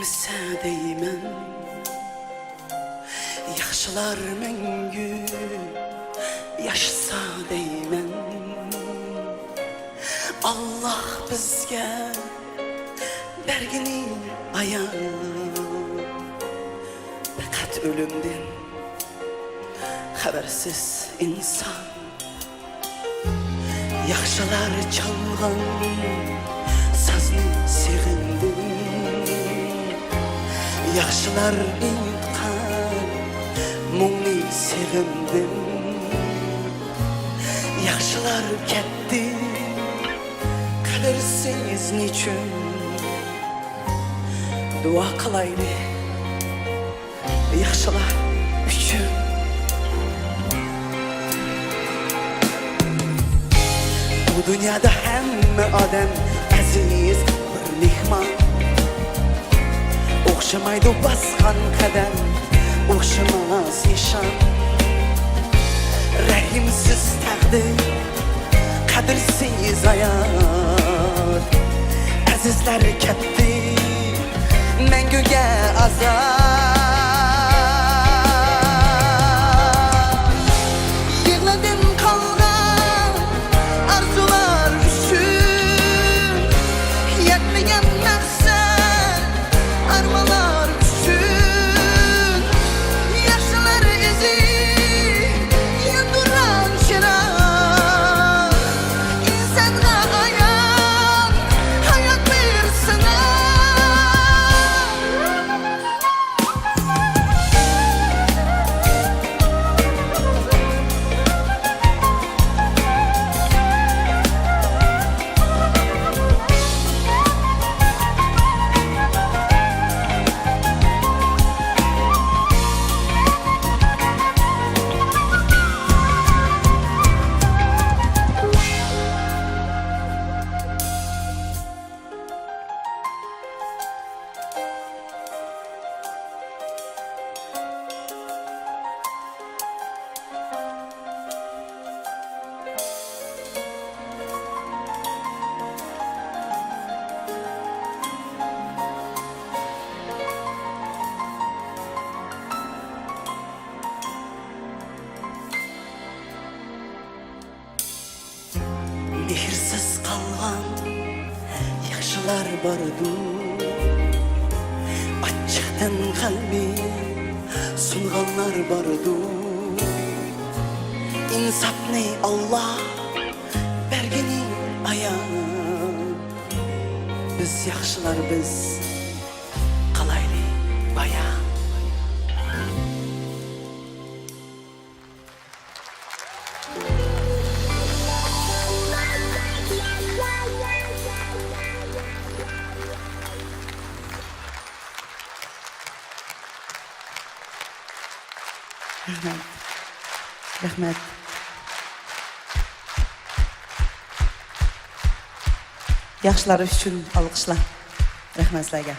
Ölmese deymen, yaxşılar məngü yaşsa deymen. Allah bizge bergini ayar, fakat ölümden habersiz insan. Yaxşılar çalğan sazını sevindim, yaxşılar inqan mumni sevindim. Yaxşılar ketdi, kalırsiz niçin? Dua kılaylı yaxşılar üçün. Bu dünyada hemme adam aziz bir mehman. Oxşamaydı basqan qadam, oxşamaz yaşam. Rahimsiz təqdir, qadirsiz ayar. Azizlar ketdi, məngüge azar. Yığladım qalğan arzular üçün, yetmeyen məqsəd armalar üçün. Yaşlılar izi yanduran şirar, insanğa ayan hayat bir sınav. Mehirsiz kalgan yaxşılar bardı, açıktan kalbi sunganlar bardı. İnsafni Allah bergini ayan, biz yaxşılar biz kalaylı bayan. Rahmet. Yaxşılar üçün alqışlar. Rəhmət sizlərə.